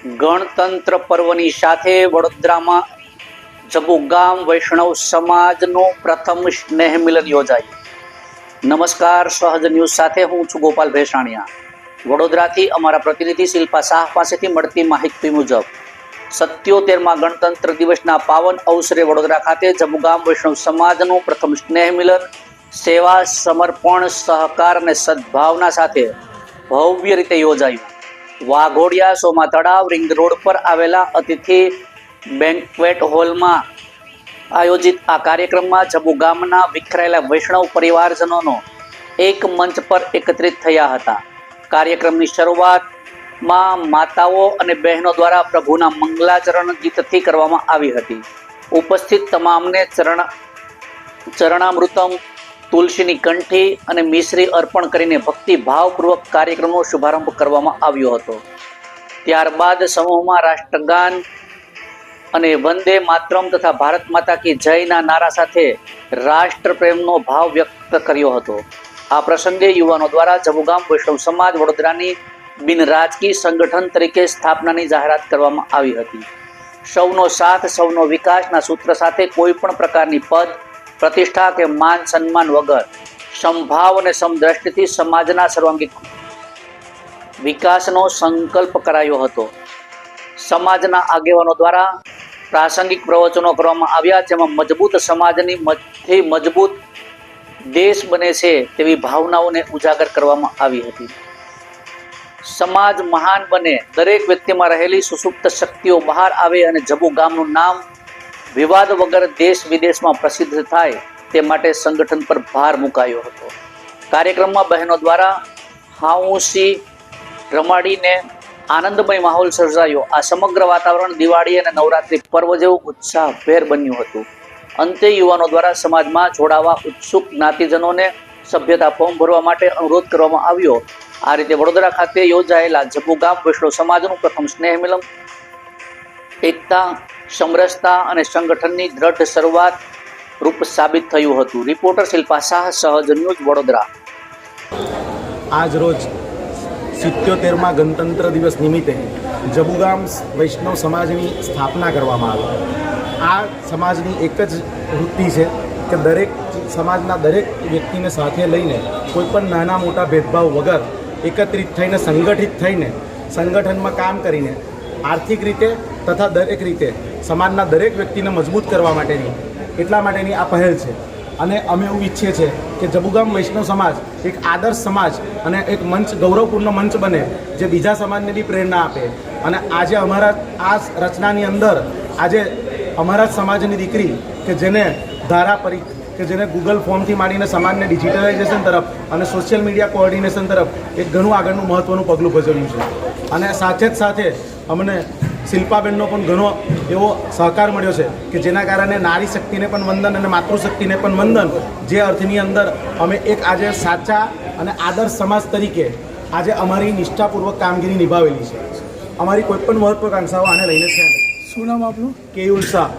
ગણતંત્ર પર્વની સાથે વડોદરામાં જબુગામ વૈષ્ણવ સમાજનું પ્રથમ સ્નેહ મિલન યોજાયું. નમસ્કાર, સહજ ન્યૂઝ સાથે હું છું ગોપાલ ભેસાણિયા. વડોદરાથી અમારા પ્રતિનિધિ શિલ્પા શાહ પાસેથી મળતી માહિતી મુજબ 77માં ગણતંત્ર દિવસના પાવન અવસરે વડોદરા ખાતે જબુગામ વૈષ્ણવ સમાજનું પ્રથમ સ્નેહ મિલન સેવા, સમર્પણ, સહકાર અને સદભાવના સાથે ભવ્ય રીતે યોજાયું. વાઘોડિયા સોમા તળાવ રિંગ રોડ પર આવેલા અતિથિ બેન્ક્વેટ હોલમાં આયોજિત આ કાર્યક્રમમાં જબુગામના વિખરાયેલા વૈષ્ણવ પરિવારજનોનો એક મંચ પર એકત્રિત થયા હતા. કાર્યક્રમની શરૂઆતમાં માતાઓ અને બહેનો દ્વારા પ્રભુના મંગલાચરણ ગીતથી કરવામાં આવી હતી. ઉપસ્થિત તમામને ચરણામૃતમ, તુલસીની કંઠી અને મિશ્રી અર્પણ કરીને ભક્તિભાવપૂર્વક કાર્યક્રમનો શુભારંભ કરવામાં આવ્યો હતો. ત્યારબાદ સમૂહમાં રાષ્ટ્રગાન અને વંદે માતરમ તથા ભારત માતા કી જયના નારા સાથે રાષ્ટ્રપ્રેમનો ભાવ વ્યક્ત કર્યો હતો. આ પ્રસંગે યુવાનો દ્વારા જબુગામ વૈષ્ણવ સમાજ વડોદરાની બિનરાજકીય સંગઠન તરીકે સ્થાપનાની જાહેરાત કરવામાં આવી હતી. સૌનો સાથ, સૌનો વિકાસના સૂત્ર સાથે કોઈ પણ પ્રકારની પદ, પ્રતિષ્ઠા કે માન સન્માન વગર સમભાવ અને સમદ્રષ્ટિથી સમાજના સર્વાંગી વિકાસનો સંકલ્પ કરાયો હતો. સમાજના આગેવાનો દ્વારા પ્રાસંગિક પ્રવચનો કરવામાં આવ્યા, જેમાં મજબૂત સમાજની મજબૂત દેશ બને છે તેવી ભાવનાઓને ઉજાગર કરવામાં આવી હતી. સમાજ મહાન બને, દરેક વ્યક્તિમાં રહેલી સુસુપ્ત શક્તિઓ બહાર આવે અને જબુગામનું નામ વિવાદ વગર દેશ વિદેશમાં પ્રસિદ્ધ થાય તે માટે સંગઠન પર ભાર મુકાયો હતો. કાર્યક્રમમાં બહેનો દ્વારા હાઉસી રમાડીને આનંદમય માહોલ સર્જાયો. આ સમગ્ર વાતાવરણ દિવાળી અને નવરાત્રિ પર્વ જેવું ઉત્સાહભેર બન્યું હતું. અંતે યુવાનો દ્વારા સમાજમાં જોડાવા ઉત્સુક જ્ઞાતિજનોને સભ્યતા ફોર્મ ભરવા માટે અનુરોધ કરવામાં આવ્યો. આ રીતે વડોદરા ખાતે યોજાયેલા જબુગામ વૈષ્ણવ સમાજનું પ્રથમ સ્નેહ મિલન એકતા, સમરસતા અને સંગઠનની દ્રઢ શરૂઆત રૂપ સાબિત થયું હતું. રિપોર્ટર શિલ્પા શાહ, સહજ ન્યૂઝ, વડોદરા. આજ રોજ 77માં ગણતંત્ર દિવસ નિમિત્તે જબુગામ વૈષ્ણવ સમાજની સ્થાપના કરવામાં આવી. આ સમાજની એક જ વૃત્તિ છે કે દરેક સમાજના દરેક વ્યક્તિને સાથે લઈને કોઈ પણ નાના મોટા ભેદભાવ વગર એકત્રિત થઈને સંગઠિત થઈને સંગઠનમાં કામ કરીને આર્થિક રીતે તથા દરેક રીતે સમાજના દરેક વ્યક્તિને મજબૂત કરવા માટેની એટલા માટેની આ પહેલ છે. અને અમે એવું ઈચ્છીએ છીએ કે જબુગામ વૈષ્ણવ સમાજ એક આદર્શ સમાજ અને એક મંચ, ગૌરવપૂર્ણ મંચ બને જે બીજા સમાજને બી પ્રેરણા આપે. અને આજે અમારા આ રચનાની અંદર આજે અમારા જ સમાજની દીકરી કે જેને કે જેને ગૂગલ ફોર્મથી માંડીને સમાજને ડિજિટલાઇઝેશન તરફ અને સોશિયલ મીડિયા કોઓર્ડિનેશન તરફ એક ઘણું આગળનું મહત્ત્વનું પગલું ભજવ્યું છે. અને સાથે જ સાથે અમને શિલ્પાબેનનો પણ ઘણો એવો સહકાર મળ્યો છે કે જેના કારણે નારી શક્તિને પણ વંદન અને માતૃશક્તિને પણ વંદન, જે અર્થની અંદર અમે એક આજે સાચા અને આદર્શ સમાજ તરીકે આજે અમારી નિષ્ઠાપૂર્વક કામગીરી નિભાવેલી છે. અમારી કોઈ પણ મહત્વાકાંક્ષાઓ આને લઈને છે. શું નામ આપનું? કેયુલ શાહ.